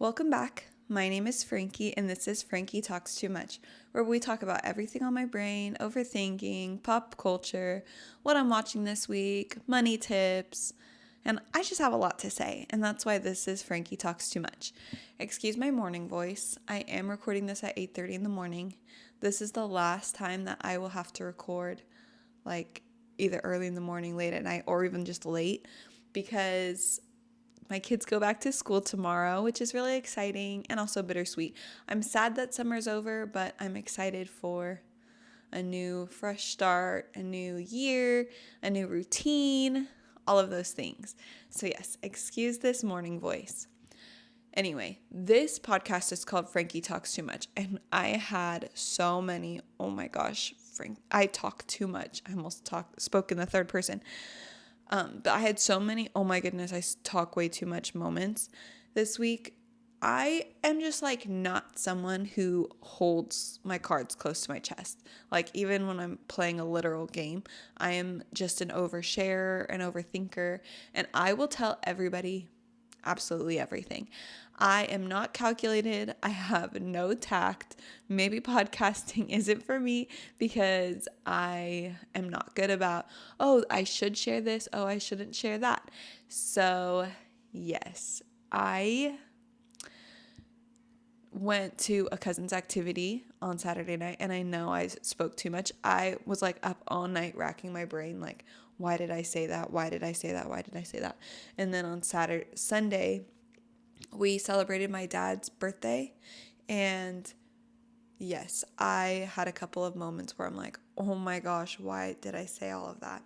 Welcome back. My name is Frankie, and this is Frankie Talks Too Much, where we talk about everything on my brain, overthinking, pop culture, what I'm watching this week, money tips, and I just have a lot to say, and that's why this is Frankie Talks Too Much. Excuse my morning voice. I am recording this at 8:30 in the morning. This is the last time that I will have to record, like either early in the morning, late at night, or even just late, because my kids go back to school tomorrow, which is really exciting and also bittersweet. I'm sad that summer's over, but I'm excited for a new fresh start, a new year, a new routine, all of those things. So yes, excuse this morning voice. Anyway, this podcast is called Frankie Talks Too Much, and I had so many, oh my gosh, I talk too much. I almost spoke in the third person. But I had so many, oh my goodness, I talk way too much moments this week. I am just like not someone who holds my cards close to my chest. Like even when I'm playing a literal game, I am just an oversharer, an overthinker, and I will tell everybody absolutely everything. I am not calculated. I have no tact. Maybe podcasting isn't for me because I am not good about, oh, I should share this. Oh, I shouldn't share that. So, yes, I went to a cousin's activity on Saturday night, and I know I spoke too much. I was like up all night racking my brain, like, why did I say that? Why did I say that? Why did I say that? And then on Sunday, we celebrated my dad's birthday, and yes, I had a couple of moments where I'm like, oh my gosh, why did I say all of that?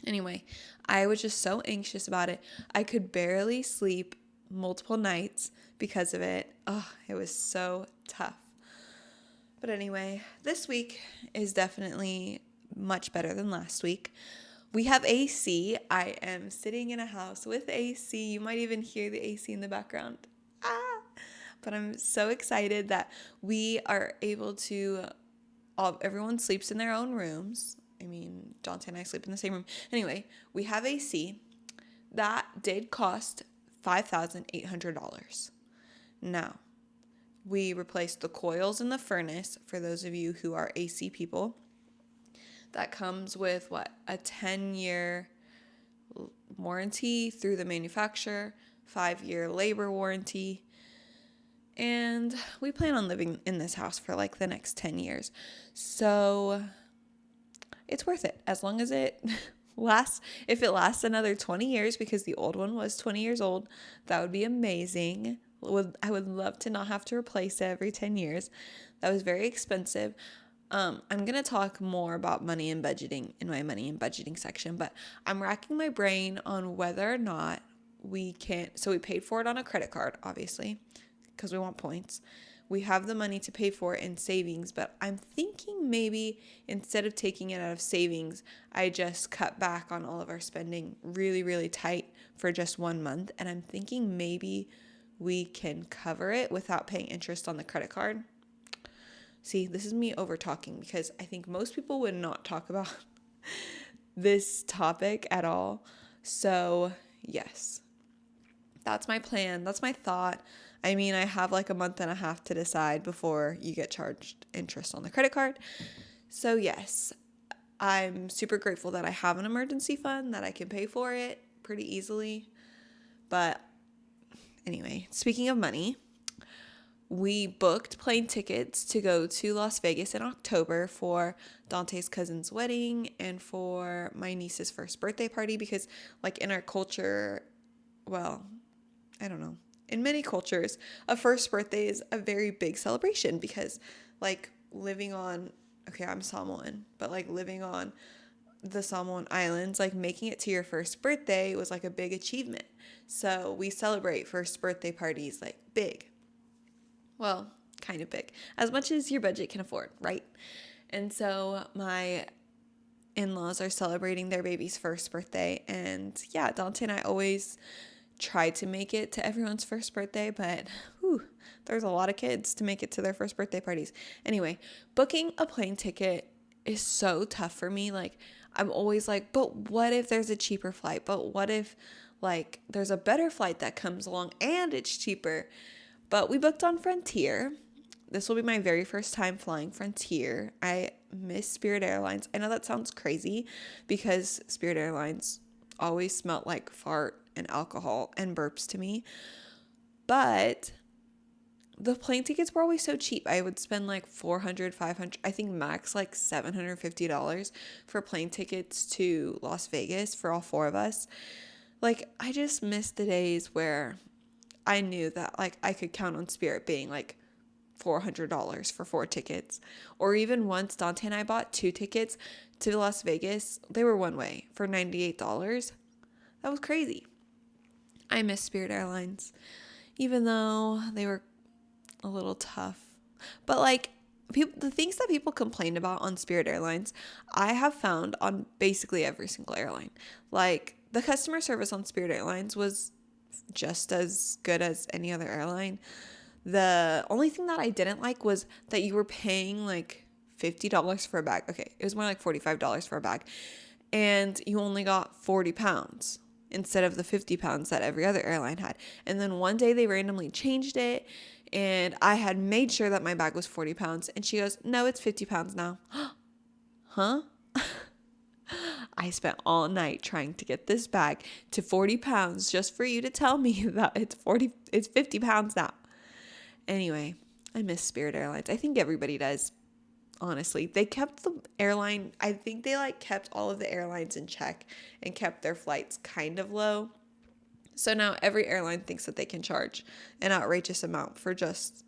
Anyway, I was just so anxious about it. I could barely sleep multiple nights because of it. Oh, it was so tough. But anyway, this week is definitely much better than last week. We have AC. I am sitting in a house with AC. You might even hear the AC in the background. But I'm so excited that we are able to, everyone sleeps in their own rooms. I mean, Dante and I sleep in the same room. Anyway, we have AC. That did cost $5,800. Now, we replaced the coils in the furnace for those of you who are AC people. That comes with a 10-year warranty through the manufacturer, 5-year labor warranty, and we plan on living in this house for like the next 10 years. So it's worth it as long as it lasts. If it lasts another 20 years, because the old one was 20 years old, that would be amazing. I would love to not have to replace it every 10 years. That was very expensive. I'm going to talk more about money and budgeting in my money and budgeting section, but I'm racking my brain on whether or not we can. So we paid for it on a credit card, obviously, because we want points. We have the money to pay for it in savings, but I'm thinking maybe instead of taking it out of savings, I just cut back on all of our spending really, really tight for just 1 month. And I'm thinking maybe we can cover it without paying interest on the credit card. See, this is me over talking because I think most people would not talk about this topic at all. So, yes, that's my plan. That's my thought. I mean, I have like a month and a half to decide before you get charged interest on the credit card. So, yes, I'm super grateful that I have an emergency fund that I can pay for it pretty easily. But anyway, speaking of money, we booked plane tickets to go to Las Vegas in October for Dante's cousin's wedding and for my niece's first birthday party because, like, in our culture, well, I don't know. In many cultures, a first birthday is a very big celebration because, like, I'm Samoan, but, like, living on the Samoan Islands, like, making it to your first birthday was, like, a big achievement. So we celebrate first birthday parties, like, big. Well, kind of big, as much as your budget can afford, right? And so my in-laws are celebrating their baby's first birthday, and yeah, Dante and I always try to make it to everyone's first birthday, but there's a lot of kids to make it to their first birthday parties. Anyway, booking a plane ticket is so tough for me. Like, I'm always like, but what if there's a cheaper flight? But what if, like there's a better flight that comes along and it's cheaper. But we booked on Frontier. This will be my very first time flying Frontier. I miss Spirit Airlines. I know that sounds crazy because Spirit Airlines always smelled like fart and alcohol and burps to me. But the plane tickets were always so cheap. I would spend like $400, $500, I think max like $750 for plane tickets to Las Vegas for all four of us. Like, I just miss the days where I knew that like I could count on Spirit being like $400 for 4 tickets. Or even once Dante and I bought 2 tickets to Las Vegas, they were one way for $98. That was crazy. I miss Spirit Airlines, even though they were a little tough. But like the things that people complained about on Spirit Airlines, I have found on basically every single airline. Like the customer service on Spirit Airlines was just as good as any other airline. The only thing that I didn't like was that you were paying like $50 for a bag. Okay, it was more like $45 for a bag. And you only got 40 pounds instead of the 50 pounds that every other airline had. And then one day they randomly changed it, and I had made sure that my bag was 40 pounds. And she goes, no, it's 50 pounds now. Huh? I spent all night trying to get this bag to 40 pounds just for you to tell me that it's 50 pounds now. Anyway, I miss Spirit Airlines. I think everybody does. Honestly, they kept the airline, I think they like kept all of the airlines in check and kept their flights kind of low. So now every airline thinks that they can charge an outrageous amount for just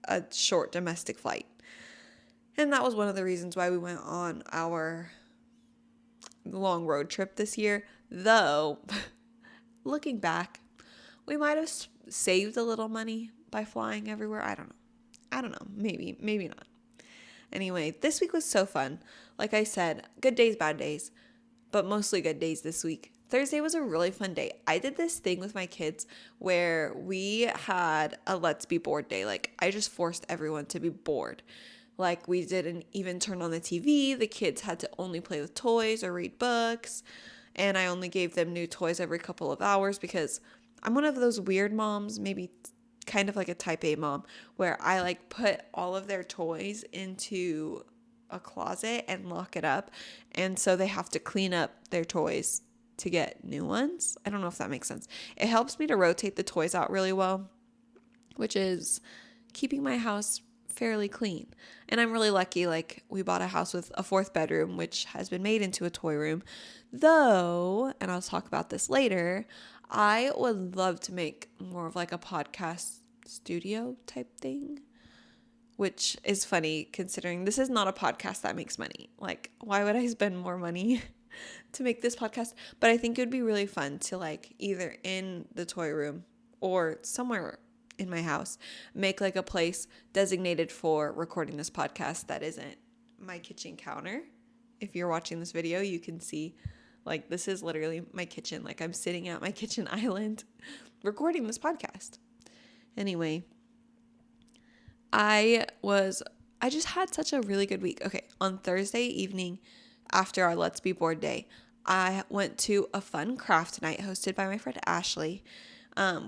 a short domestic flight. And that was one of the reasons why we went on our long road trip this year. Though, looking back, we might have saved a little money by flying everywhere. I don't know. Maybe not. Anyway, this week was so fun. Like I said, good days, bad days, but mostly good days this week. Thursday was a really fun day. I did this thing with my kids where we had a let's be bored day. Like I just forced everyone to be bored. Like we didn't even turn on the TV. The kids had to only play with toys or read books. And I only gave them new toys every couple of hours because I'm one of those weird moms, maybe kind of like a type A mom, where I like put all of their toys into a closet and lock it up. And so they have to clean up their toys to get new ones. I don't know if that makes sense. It helps me to rotate the toys out really well, which is keeping my house fairly clean. And I'm really lucky, like we bought a house with a 4th bedroom, which has been made into a toy room. Though, and I'll talk about this later, I would love to make more of like a podcast studio type thing, which is funny considering this is not a podcast that makes money. Like, why would I spend more money to make this podcast? But I think it would be really fun to like either in the toy room or somewhere in my house, make like a place designated for recording this podcast that isn't my kitchen counter. If you're watching this video, you can see like this is literally my kitchen. Like I'm sitting at my kitchen island recording this podcast. Anyway, I just had such a really good week. Okay, on Thursday evening after our Let's Be Bored day, I went to a fun craft night hosted by my friend Ashley.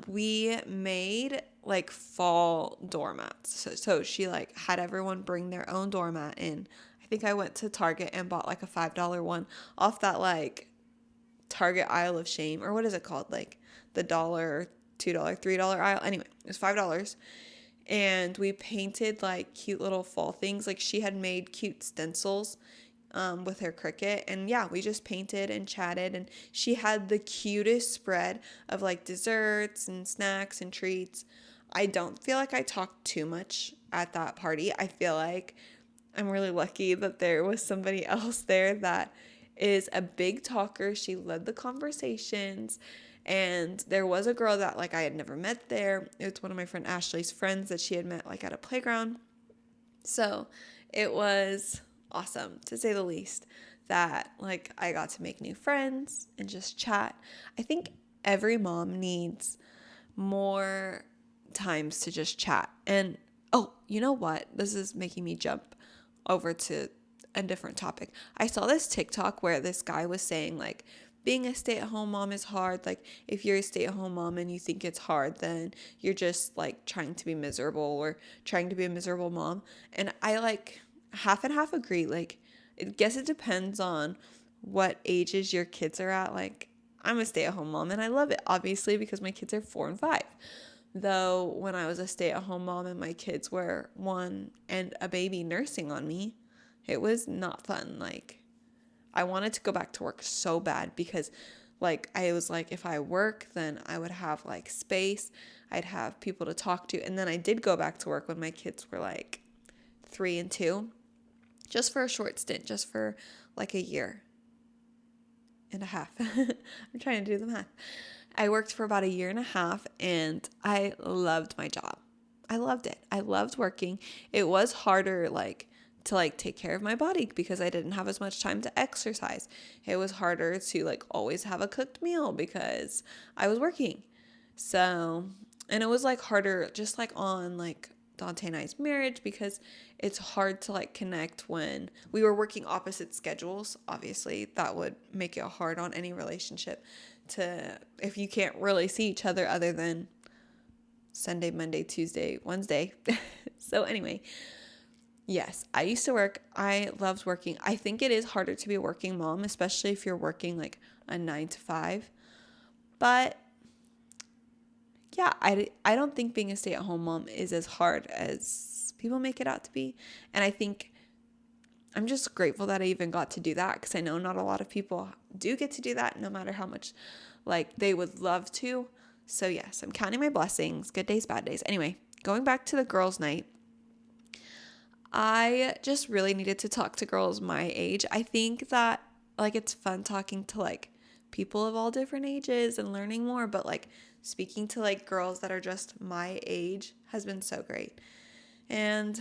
We made like fall doormats. So she like had everyone bring their own doormat in. I think I went to Target and bought like a $5 one off that like Target aisle of shame, or what is it called? Like the $1, $2, $3 aisle. Anyway, it was $5. And we painted like cute little fall things. Like she had made cute stencils with her Cricut. And yeah, we just painted and chatted. And she had the cutest spread of like desserts and snacks and treats. I don't feel like I talked too much at that party. I feel like I'm really lucky that there was somebody else there that is a big talker. She led the conversations. And there was a girl that like I had never met there. It was one of my friend Ashley's friends that she had met like at a playground. So it was awesome, to say the least, that like I got to make new friends and just chat. I think every mom needs more times to just chat. And oh, you know what? This is making me jump over to a different topic. I saw this TikTok where this guy was saying like being a stay-at-home mom is hard. Like, if you're a stay-at-home mom and you think it's hard, then you're just like trying to be miserable or trying to be a miserable mom. And I like half and half agree. Like, I guess it depends on what ages your kids are at. Like, I'm a stay-at-home mom and I love it, obviously, because my kids are 4 and 5. Though when I was a stay-at-home mom and my kids were 1 and a baby nursing on me, it was not fun. Like, I wanted to go back to work so bad because like I was like, if I work, then I would have like space. I'd have people to talk to. And then I did go back to work when my kids were like 3 and 2, just for a short stint, just for like a year and a half. I'm trying to do the math. I worked for about a year and a half and I loved my job. I loved it. I loved working. It was harder to take care of my body because I didn't have as much time to exercise. It was harder to like always have a cooked meal because I was working. So, and it was like harder just like on like Dante and I's marriage because it's hard to like connect when we were working opposite schedules. Obviously, that would make it hard on any relationship to if you can't really see each other other than Sunday, Monday, Tuesday, Wednesday. So anyway, yes, I used to work. I loved working. I think it is harder to be a working mom, especially if you're working like a 9 to 5. But yeah, I don't think being a stay-at-home mom is as hard as people make it out to be. And I think I'm just grateful that I even got to do that because I know not a lot of people do get to do that no matter how much like they would love to. So yes, I'm counting my blessings. Good days, bad days. Anyway, going back to the girls' night. I just really needed to talk to girls my age. I think that like it's fun talking to like people of all different ages and learning more, but like speaking to like girls that are just my age has been so great. And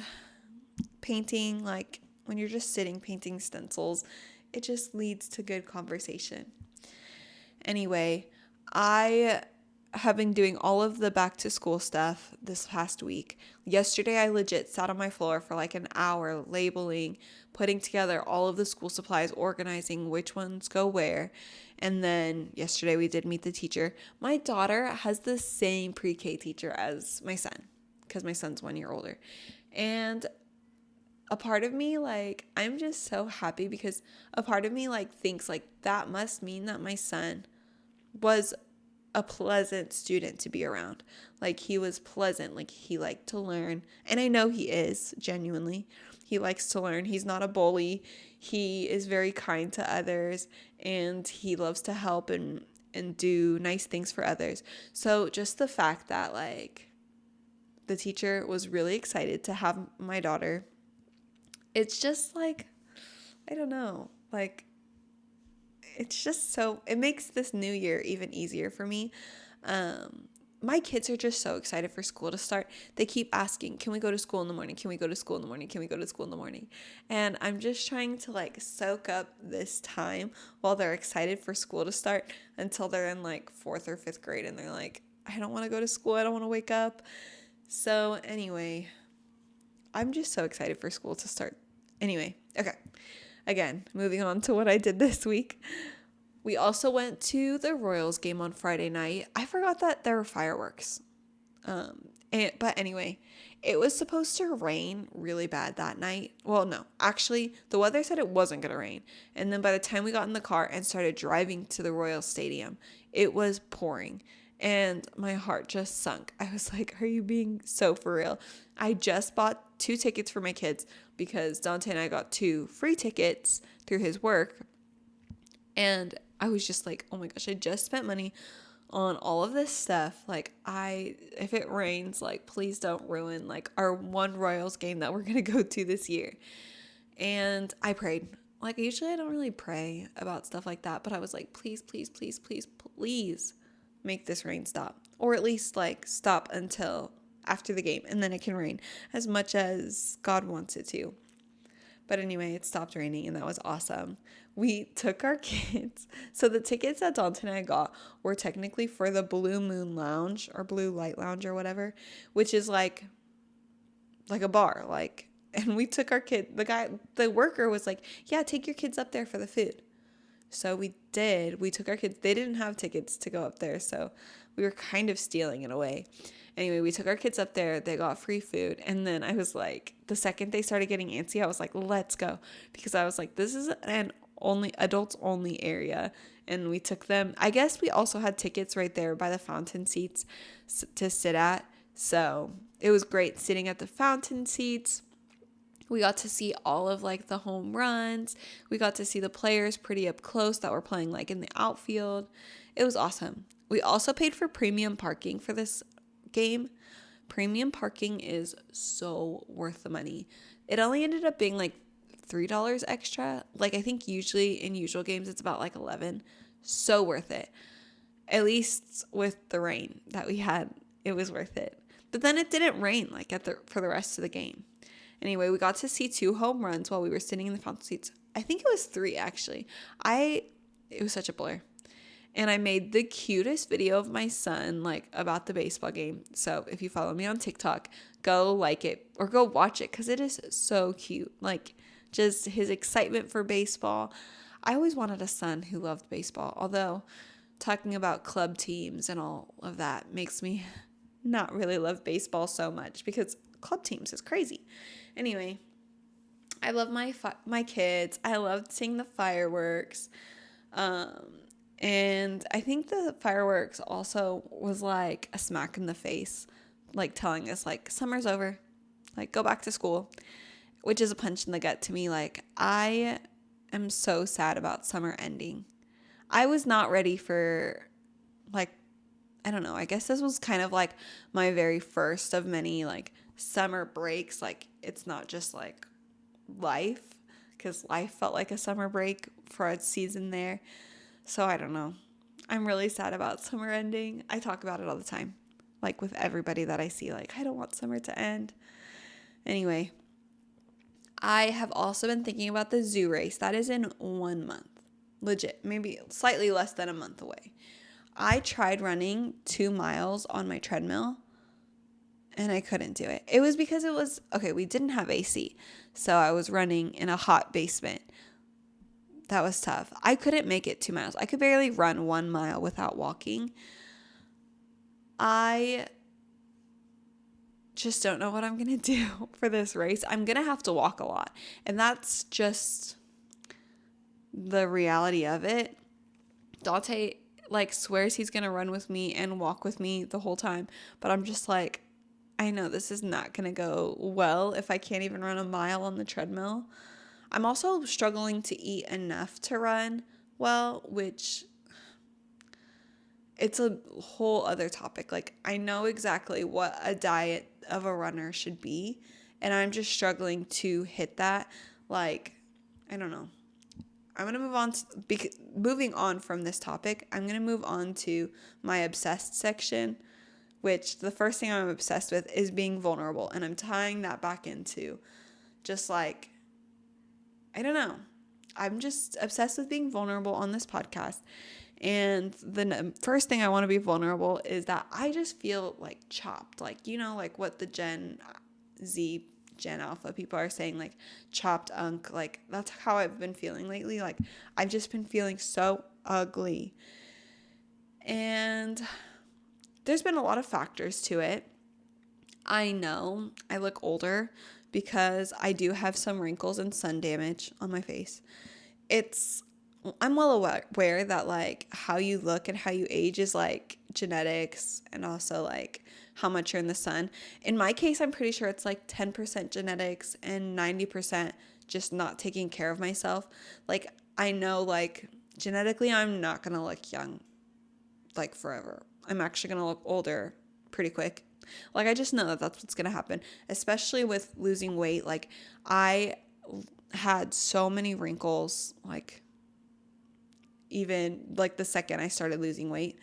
painting, like when you're just sitting painting stencils, it just leads to good conversation. Anyway, I have been doing all of the back to school stuff this past week. Yesterday, I legit sat on my floor for like an hour labeling, putting together all of the school supplies, organizing which ones go where. And then yesterday we did meet the teacher. My daughter has the same pre-K teacher as my son because my son's 1 year older. And a part of me, like, I'm just so happy because a part of me like thinks like that must mean that my son was a pleasant student to be around. Like he was pleasant, like he liked to learn. And I know he is, genuinely. He likes to learn. He's not a bully. He is very kind to others and he loves to help and do nice things for others. So just the fact that like the teacher was really excited to have my daughter, it's just like, I don't know, like it's just so, it makes this new year even easier for me. My kids are just so excited for school to start. They keep asking, can we go to school in the morning? Can we go to school in the morning? Can we go to school in the morning? And I'm just trying to like soak up this time while they're excited for school to start until they're in like 4th or 5th grade and they're like, I don't want to go to school. I don't want to wake up. So anyway, I'm just so excited for school to start. Anyway, okay. Again, moving on to what I did this week. We also went to the Royals game on Friday night. I forgot that there were fireworks. But anyway, it was supposed to rain really bad that night. Well, no, actually, the weather said it wasn't going to rain. And then by the time we got in the car and started driving to the Royals Stadium, it was pouring. And my heart just sunk. I was like, are you being so for real? I just bought 2 tickets for my kids because Dante and I got 2 free tickets through his work. And I was just like, oh my gosh, I just spent money on all of this stuff. Like if it rains, like please don't ruin like our one Royals game that we're going to go to this year. And I prayed. Like usually I don't really pray about stuff like that, but I was like, please, please, please, please, please make this rain stop. Or at least like stop until after the game and then it can rain as much as God wants it to. But anyway, it stopped raining and that was awesome. We took our kids. So the tickets that Dalton and I got were technically for the Blue Moon Lounge or Blue Light Lounge or whatever, which is like a bar. And we took our kid. The worker was like, yeah, take your kids up there for the food. So we did. We took our kids. They didn't have tickets to go up there, so we were kind of stealing in a way. Anyway, we took our kids up there. They got free food. And then I was like, the second they started getting antsy, I was like, let's go. Because I was like, this is an only adults only area. And we took them. I guess we also had tickets right there by the fountain seats to sit at. So it was great sitting at the fountain seats. We got to see all of like the home runs. We got to see the players pretty up close that were playing like in the outfield. It was awesome. We also paid for premium parking for this game. Premium parking is so worth the money. It only ended up being like $3 extra. Like I think usually in usual games it's about like 11. So worth it. At least with the rain that we had, it was worth it. But then it didn't rain like for the rest of the game. Anyway, we got to see 2 home runs while we were sitting in the fountain seats. I think it was 3 actually. It was such a blur. And I made the cutest video of my son like about the baseball game. So if you follow me on TikTok, go like it or go watch it because it is so cute. Like just his excitement for baseball. I always wanted a son who loved baseball. Although talking about club teams and all of that makes me not really love baseball so much because club teams is crazy. Anyway, I love my kids. I loved seeing the fireworks. And I think the fireworks also was like a smack in the face, like telling us like summer's over, like go back to school, which is a punch in the gut to me. Like I am so sad about summer ending. I was not ready for like, I don't know, I guess this was kind of like my very first of many like summer breaks. Like it's not just like life, because life felt like a summer break for a season there. So I don't know. I'm really sad about summer ending. I talk about it all the time, like with everybody that I see, like I don't want summer to end. Anyway, I have also been thinking about the zoo race. That is in 1 month. Legit, maybe slightly less than a month away. I tried running 2 miles on my treadmill and I couldn't do it. It was because we didn't have AC. So I was running in a hot basement. That was tough. I couldn't make it 2 miles. I could barely run 1 mile without walking. I just don't know what I'm going to do for this race. I'm going to have to walk a lot. And that's just the reality of it. Dante like swears he's going to run with me and walk with me the whole time. But I'm just like, I know this is not going to go well if I can't even run a mile on the treadmill. I'm also struggling to eat enough to run well, which it's a whole other topic. Like I know exactly what a diet of a runner should be, and I'm just struggling to hit that. Like, I don't know. I'm going to moving on from this topic. I'm going to move on to my obsessed section, which the first thing I'm obsessed with is being vulnerable. And I'm tying that back into just like, I don't know. I'm just obsessed with being vulnerable on this podcast. And the first thing I want to be vulnerable is that I just feel like chopped. Like, you know, like what the Gen Z, Gen Alpha people are saying, like chopped unk. Like that's how I've been feeling lately. Like I've just been feeling so ugly. And there's been a lot of factors to it. I know I look older because I do have some wrinkles and sun damage on my face. I'm well aware that like how you look and how you age is like genetics and also like how much you're in the sun. In my case, I'm pretty sure it's like 10% genetics and 90% just not taking care of myself. Like I know like genetically I'm not going to look young like forever. I'm actually going to look older pretty quick. Like, I just know that that's what's going to happen, especially with losing weight. Like, I had so many wrinkles, like, even, like, the second I started losing weight.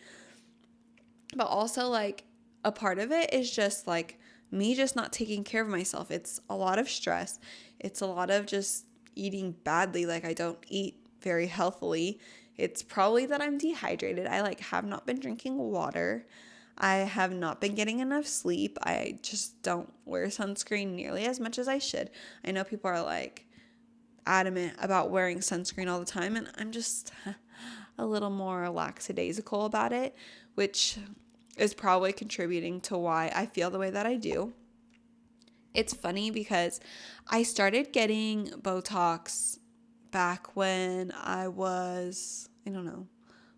But also, like, a part of it is just, like, me just not taking care of myself. It's a lot of stress. It's a lot of just eating badly. Like, I don't eat very healthily. It's probably that I'm dehydrated. I, like, have not been drinking water. I have not been getting enough sleep. I just don't wear sunscreen nearly as much as I should. I know people are like, adamant about wearing sunscreen all the time, and I'm just a little more lackadaisical about it, which is probably contributing to why I feel the way that I do. It's funny because I started getting Botox back when I was, I don't know,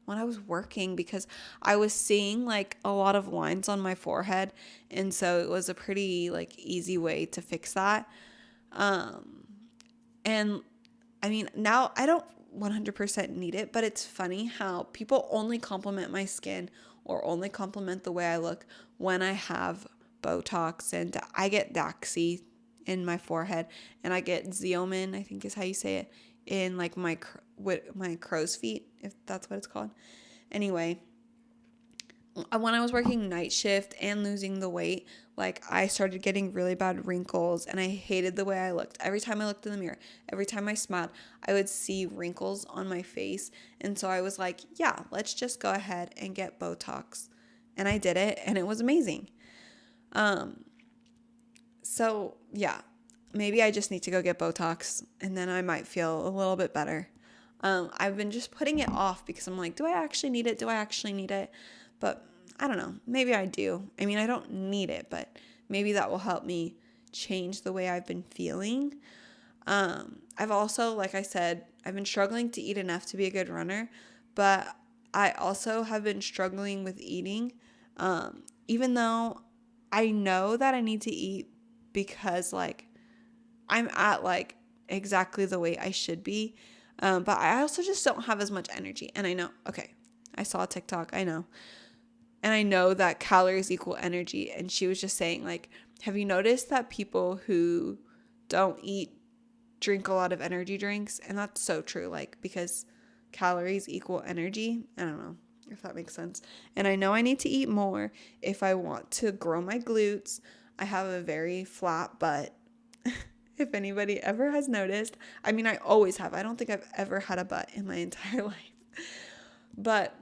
when I was working, because I was seeing like a lot of lines on my forehead, and so it was a pretty like easy way to fix that. And I mean, now I don't 100% need it, but it's funny how people only compliment my skin or only compliment the way I look when I have Botox, and I get Daxi in my forehead, and I get Xeomin, I think is how you say it, in like my crow's feet, if that's what it's called. Anyway, when I was working night shift and losing the weight, like I started getting really bad wrinkles, and I hated the way I looked. Every time I looked in the mirror, every time I smiled, I would see wrinkles on my face. And so I was like, yeah, let's just go ahead and get Botox. And I did it, and it was amazing. So yeah, maybe I just need to go get Botox, and then I might feel a little bit better. I've been just putting it off because I'm like, do I actually need it? Do I actually need it? But I don't know. Maybe I do. I mean, I don't need it, but maybe that will help me change the way I've been feeling. I've also, like I said, I've been struggling to eat enough to be a good runner, but I also have been struggling with eating, even though I know that I need to eat because like I'm at like exactly the weight I should be. But I also just don't have as much energy. And I know, okay, I saw a TikTok, I know. And I know that calories equal energy. And she was just saying, like, have you noticed that people who don't eat drink a lot of energy drinks? And that's so true, like, because calories equal energy. I don't know if that makes sense. And I know I need to eat more if I want to grow my glutes. I have a very flat butt. If anybody ever has noticed, I mean, I always have. I don't think I've ever had a butt in my entire life. But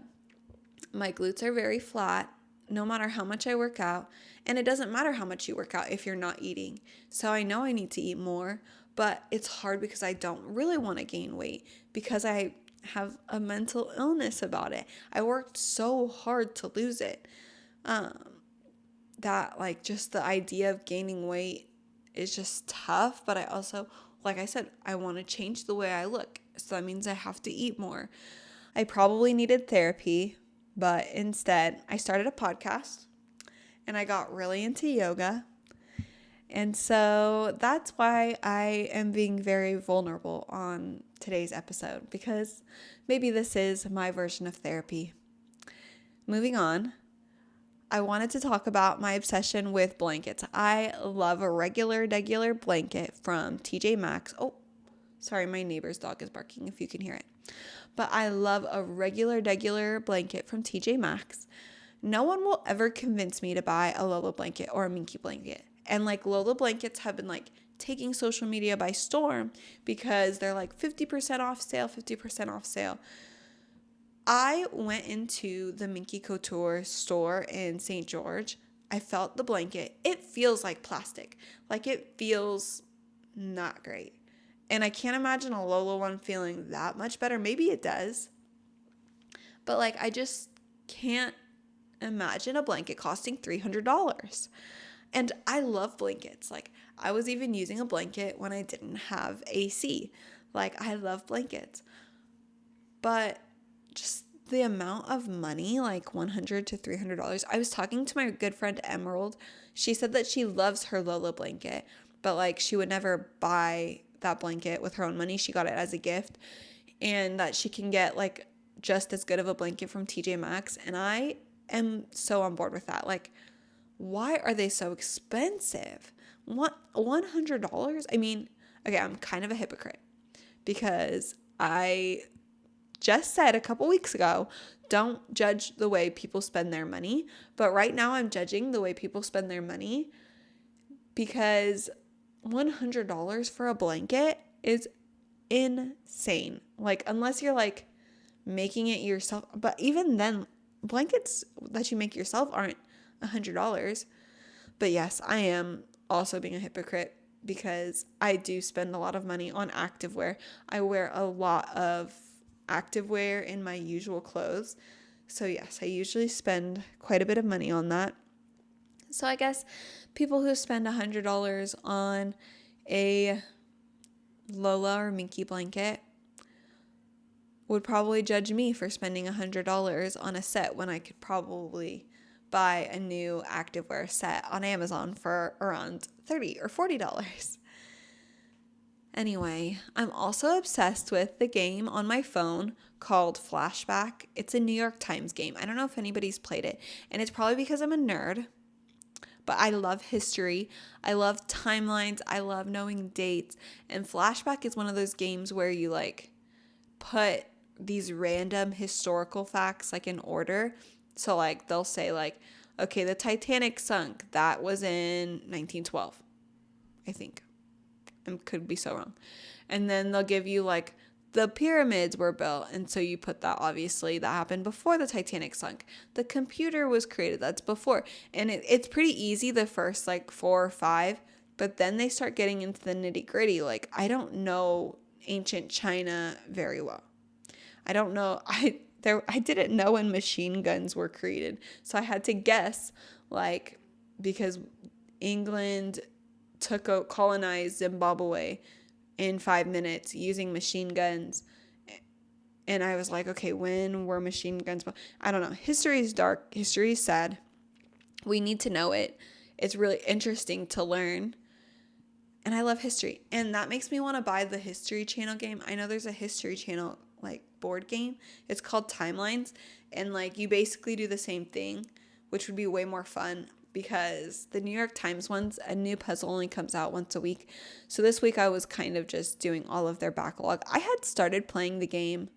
my glutes are very flat no matter how much I work out. And it doesn't matter how much you work out if you're not eating. So I know I need to eat more, but it's hard because I don't really want to gain weight because I have a mental illness about it. I worked so hard to lose it. That like just the idea of gaining weight is just tough, but I also, like I said, I want to change the way I look. So that means I have to eat more. I probably needed therapy, but instead I started a podcast and I got really into yoga. And so that's why I am being very vulnerable on today's episode, because maybe this is my version of therapy. Moving on, I wanted to talk about my obsession with blankets. I love a regular blanket from TJ Maxx. Oh, sorry, my neighbor's dog is barking if you can hear it. But I love a regular blanket from TJ Maxx. No one will ever convince me to buy a Lola blanket or a Minky blanket. And like Lola blankets have been like taking social media by storm because they're like 50% off sale, 50% off sale. I went into the Minky Couture store in St. George. I felt the blanket. It feels like plastic. Like it feels not great. And I can't imagine a Lola one feeling that much better. Maybe it does. But like I just can't imagine a blanket costing $300. And I love blankets. Like I was even using a blanket when I didn't have AC. Like I love blankets. But just the amount of money, like $100 to $300. I was talking to my good friend Emerald. She said that she loves her Lola blanket, but like she would never buy that blanket with her own money. She got it as a gift, and that she can get like just as good of a blanket from TJ Maxx. And I am so on board with that. Like, why are they so expensive? What, $100? I mean, okay, I'm kind of a hypocrite because I just said a couple weeks ago, don't judge the way people spend their money. But right now I'm judging the way people spend their money because $100 for a blanket is insane. Like, unless you're like making it yourself. But even then, blankets that you make yourself aren't $100. But yes, I am also being a hypocrite because I do spend a lot of money on activewear. I wear a lot of activewear in my usual clothes. So yes, I usually spend quite a bit of money on that. So I guess people who spend $100 on a Lola or Minky blanket would probably judge me for spending $100 on a set when I could probably buy a new activewear set on Amazon for around $30 or $40. Anyway, I'm also obsessed with the game on my phone called Flashback. It's a New York Times game. I don't know if anybody's played it, and it's probably because I'm a nerd, but I love history. I love timelines. I love knowing dates, and Flashback is one of those games where you like put these random historical facts like in order. So like they'll say like, okay, the Titanic sunk. That was in 1912, I think. I could be so wrong. And then they'll give you like the pyramids were built. And so you put that, obviously that happened before the Titanic sunk. The computer was created. That's before. And it's pretty easy the first like 4 or 5. But then they start getting into the nitty gritty. Like I don't know ancient China very well. I don't know. I didn't know when machine guns were created. So I had to guess, like, because England colonized Zimbabwe in 5 minutes using machine guns. And I was like, okay, when were machine guns? I don't know. History is dark. History is sad. We need to know it. It's really interesting to learn. And I love history. And that makes me want to buy the History Channel game. I know there's a History Channel like board game. It's called Timelines. And like you basically do the same thing, which would be way more fun because the New York Times ones, a new puzzle only comes out once a week. So this week I was kind of just doing all of their backlog. I had started playing the game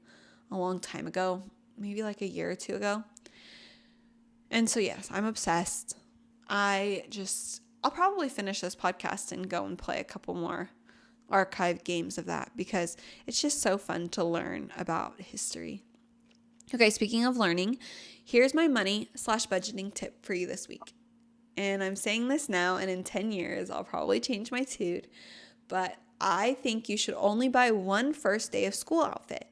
a long time ago, maybe like a year or two ago. And so yes, I'm obsessed. I'll probably finish this podcast and go and play a couple more archive games of that because it's just so fun to learn about history. Okay, speaking of learning, here's my money/budgeting tip for you this week. And I'm saying this now, and in 10 years, I'll probably change my tune. But I think you should only buy one first day of school outfit.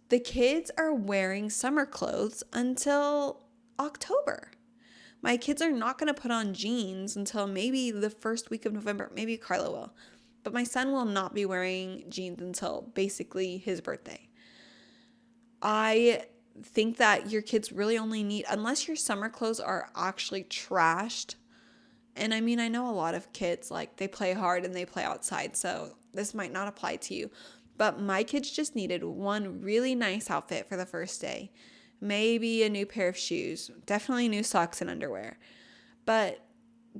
The kids are wearing summer clothes until October. My kids are not going to put on jeans until maybe the first week of November. Maybe Carla will. But my son will not be wearing jeans until basically his birthday. I think that your kids really only need, unless your summer clothes are actually trashed. And I mean, I know a lot of kids, like they play hard and they play outside. So this might not apply to you. But my kids just needed one really nice outfit for the first day. Maybe a new pair of shoes. Definitely new socks and underwear. But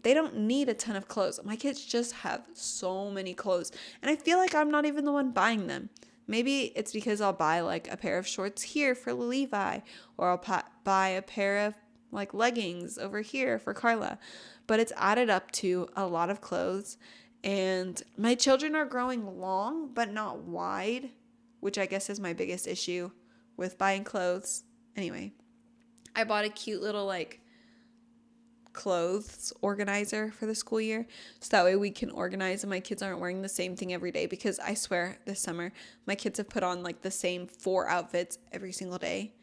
they don't need a ton of clothes. My kids just have so many clothes. And I feel like I'm not even the one buying them. Maybe it's because I'll buy like a pair of shorts here for Levi. Or I'll buy a pair of like leggings over here for Carla. But it's added up to a lot of clothes. And my children are growing long but not wide, which I guess is my biggest issue with buying clothes. Anyway, I bought a cute little like clothes organizer for the school year so that way we can organize and my kids aren't wearing the same thing every day, because I swear this summer my kids have put on like the same 4 outfits every single day.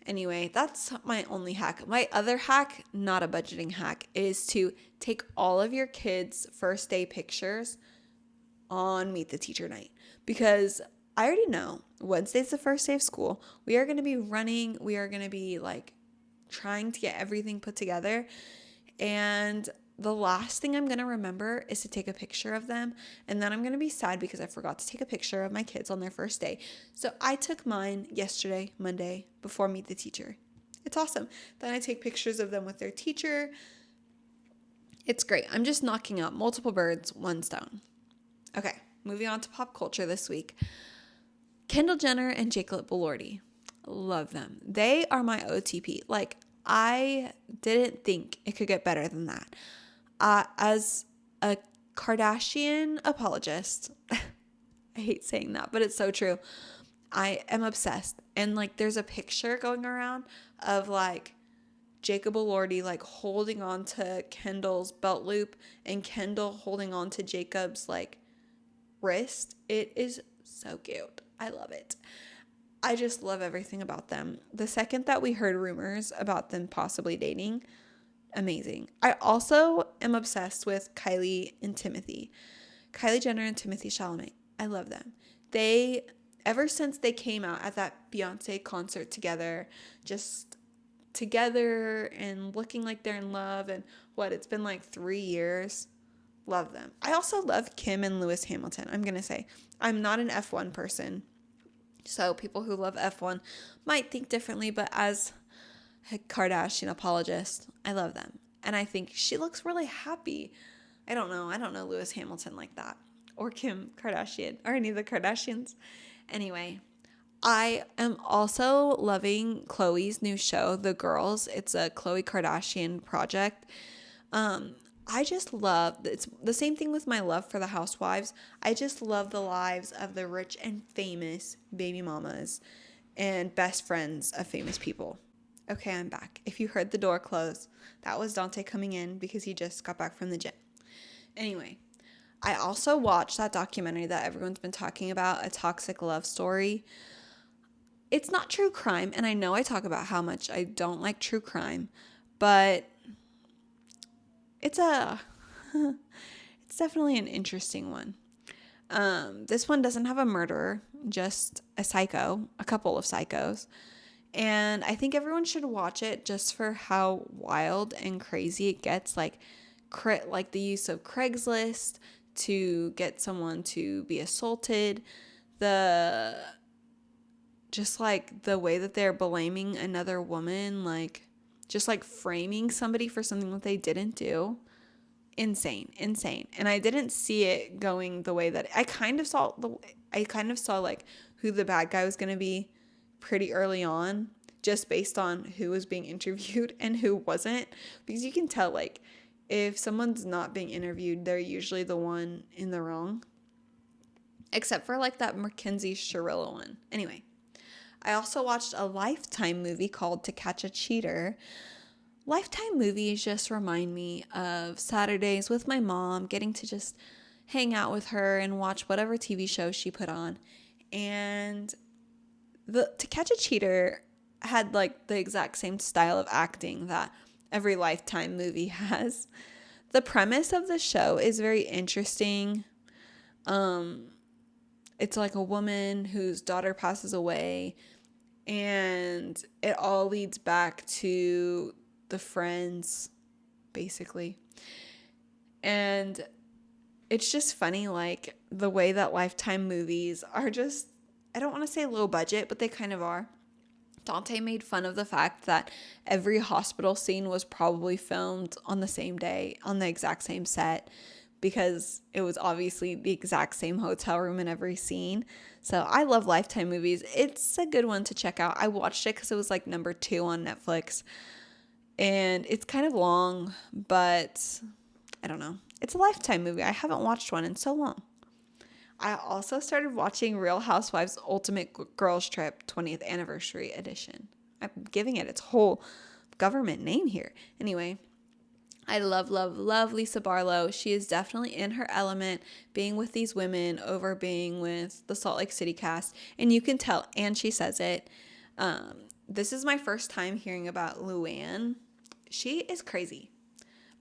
Anyway, that's my only hack. My other hack, not a budgeting hack, is to take all of your kids' first day pictures on Meet the Teacher night, because I already know Wednesday's the first day of school. We are going to be running. We are going to be like trying to get everything put together. And the last thing I'm going to remember is to take a picture of them. And then I'm going to be sad because I forgot to take a picture of my kids on their first day. So I took mine yesterday, Monday, before Meet the Teacher. It's awesome. Then I take pictures of them with their teacher. It's great. I'm just knocking out multiple birds, one stone. Okay, moving on to pop culture this week. Kendall Jenner and Jacob Elordi. Love them. They are my OTP. Like, I didn't think it could get better than that. As a Kardashian apologist, I hate saying that, but it's so true. I am obsessed. And like, there's a picture going around of like Jacob Elordi like holding on to Kendall's belt loop and Kendall holding on to Jacob's like wrist. It is so cute. I love it. I just love everything about them. The second that we heard rumors about them possibly dating, amazing. I also am obsessed with Kylie and Timothy. Kylie Jenner and Timothy Chalamet. I love them. They, ever since they came out at that Beyonce concert together, just together and looking like they're in love, and it's been like 3 years. Love them. I also love Kim and Lewis Hamilton. I'm going to say, I'm not an F1 person. So people who love F1 might think differently, but as a Kardashian apologist, I love them. And I think she looks really happy. I don't know Lewis Hamilton like that. Or Kim Kardashian. Or any of the Kardashians. Anyway, I am also loving Khloe's new show, The Girls. It's a Khloe Kardashian project. I just love, it's the same thing with my love for the Housewives. I just love the lives of the rich and famous baby mamas and best friends of famous people. Okay, I'm back. If you heard the door close, that was Dante coming in because he just got back from the gym. Anyway, I also watched that documentary that everyone's been talking about, A Toxic Love Story. It's not true crime, and I know I talk about how much I don't like true crime, but it's definitely an interesting one. This one doesn't have a murderer, just a couple of psychos. And I think everyone should watch it just for how wild and crazy it gets. Like the use of Craigslist to get someone to be assaulted. Just like the way that they're blaming another woman, like just like framing somebody for something that they didn't do. Insane. And I didn't see it going the way that I kind of saw like who the bad guy was going to be pretty early on, just based on who was being interviewed and who wasn't, because you can tell like if someone's not being interviewed, they're usually the one in the wrong, except for like that Mackenzie Shirilla one. Anyway, I also watched a Lifetime movie called To Catch a Cheater. Lifetime movies just remind me of Saturdays with my mom, getting to just hang out with her and watch whatever TV show she put on. And To Catch a Cheater had like the exact same style of acting that every Lifetime movie has. The premise of the show is very interesting. It's like a woman whose daughter passes away, and it all leads back to the friends, basically. And it's just funny, like the way that Lifetime movies are just, I don't want to say low budget, but they kind of are. Dante made fun of the fact that every hospital scene was probably filmed on the same day, on the exact same set, because it was obviously the exact same hotel room in every scene. So I love Lifetime movies. It's a good one to check out. I watched it because it was like number 2 on Netflix. And it's kind of long, but I don't know. It's a Lifetime movie. I haven't watched one in so long. I also started watching Real Housewives Ultimate Girls Trip 20th Anniversary Edition. I'm giving it its whole government name here. Anyway, I love Lisa Barlow. She is definitely in her element, being with these women over being with the Salt Lake City cast. And you can tell, and she says it. This is my first time hearing about Luann. She is crazy,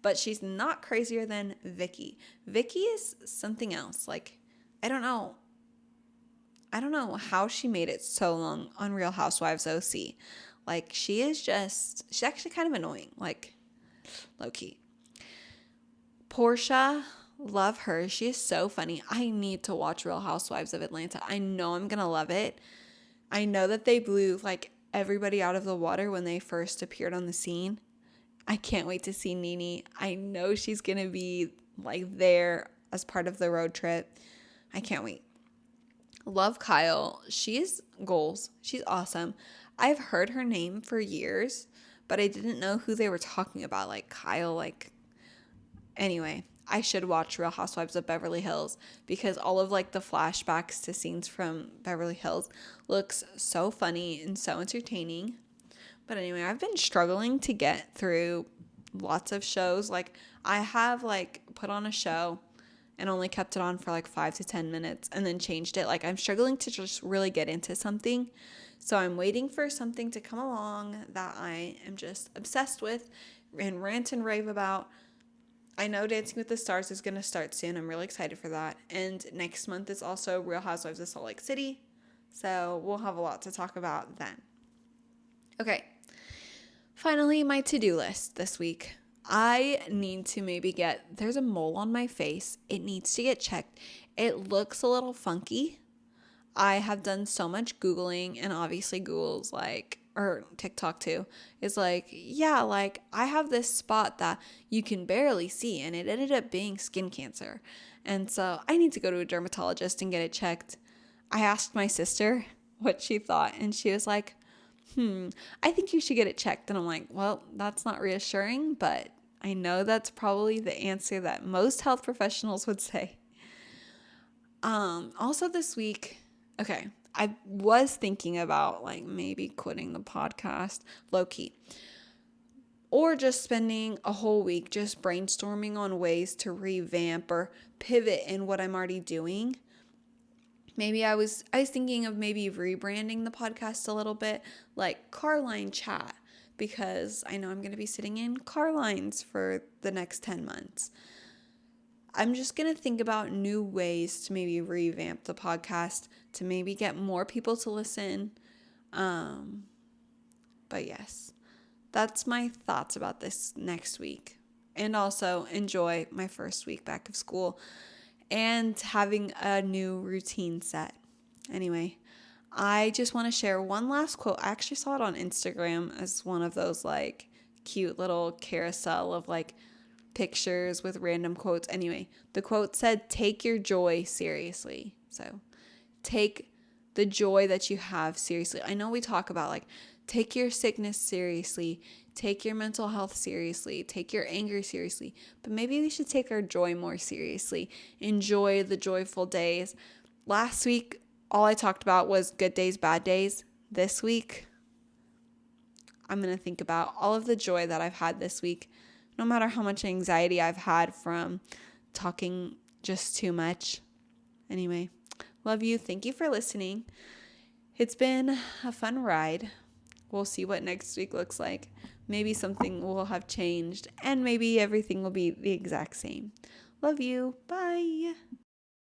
but she's not crazier than Vicky. Vicky is something else. Like, I don't know how she made it so long on Real Housewives OC. Like, she's actually kind of annoying, like, low-key. Portia, love her. She is so funny. I need to watch Real Housewives of Atlanta. I know I'm going to love it. I know that they blew, like, everybody out of the water when they first appeared on the scene. I can't wait to see Nene. I know she's going to be, like, there as part of the road trip. I can't wait. Love Kyle. She's goals. She's awesome. I've heard her name for years, but I didn't know who they were talking about. Like Kyle, like, anyway, I should watch Real Housewives of Beverly Hills because all of like the flashbacks to scenes from Beverly Hills looks so funny and so entertaining. But anyway, I've been struggling to get through lots of shows. Like, I have, like, put on a show and only kept it on for, like, 5 to 10 minutes and then changed it. Like, I'm struggling to just really get into something. So I'm waiting for something to come along that I am just obsessed with and rant and rave about. I know Dancing with the Stars is going to start soon. I'm really excited for that. And next month is also Real Housewives of Salt Lake City. So we'll have a lot to talk about then. Okay. Finally, my to-do list this week. I need to maybe there's a mole on my face. It needs to get checked. It looks a little funky. I have done so much Googling, and obviously Google's like, or TikTok too, is like, yeah, like I have this spot that you can barely see, and it ended up being skin cancer. And so I need to go to a dermatologist and get it checked. I asked my sister what she thought, and she was like, I think you should get it checked. And I'm like, well, that's not reassuring, but I know that's probably the answer that most health professionals would say. Also this week, okay, I was thinking about like maybe quitting the podcast low-key, or just spending a whole week just brainstorming on ways to revamp or pivot in what I'm already doing. Maybe I was thinking of maybe rebranding the podcast a little bit, like Carline Chat, because I know I'm going to be sitting in car lines for the next 10 months. I'm just going to think about new ways to maybe revamp the podcast to maybe get more people to listen. But yes, that's my thoughts about this next week. And also enjoy my first week back of school and having a new routine set. Anyway, I just want to share one last quote. I actually saw it on Instagram as one of those like cute little carousel of like pictures with random quotes. Anyway, the quote said, "Take your joy seriously." So take the joy that you have seriously. I know we talk about like take your sickness seriously, take your mental health seriously, take your anger seriously, but maybe we should take our joy more seriously. Enjoy the joyful days. Last week, all I talked about was good days, bad days. This week, I'm going to think about all of the joy that I've had this week, no matter how much anxiety I've had from talking just too much. Anyway, love you. Thank you for listening. It's been a fun ride. We'll see what next week looks like. Maybe something will have changed, and maybe everything will be the exact same. Love you. Bye.